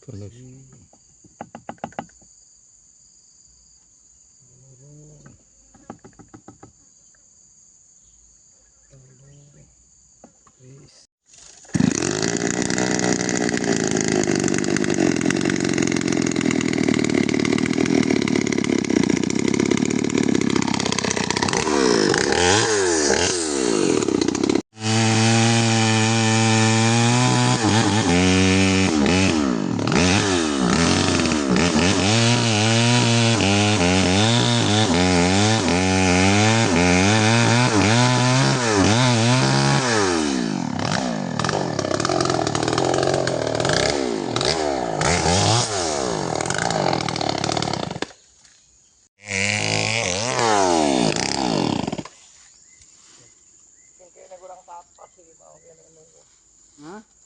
Terus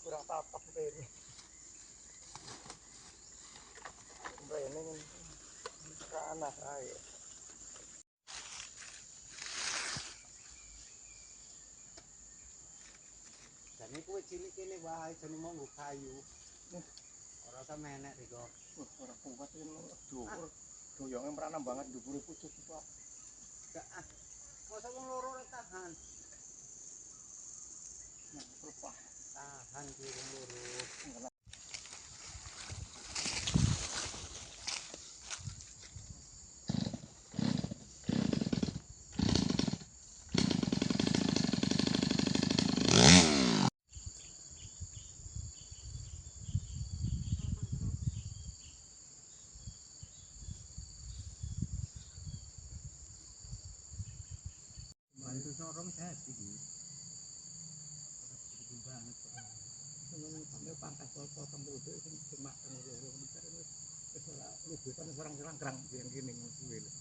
kurang tapak ini. Ini kana saya. Jadi kue cilik ini bahaya jadi mau kayu. Orang sama nenek itu. Orang kuat ini dhuwur. Doyongnya merana banget dhuwure pucuk Pak. Enggak ah. Masa wong loro tahan. Nah, pelepah. Tahan kuwi wong loro. Itu sorong jadi banget. Sampai pangkas potong dulu itu dimakan dulu. Wis ora lubetan serang-serang kerang yang gini kuwi lho.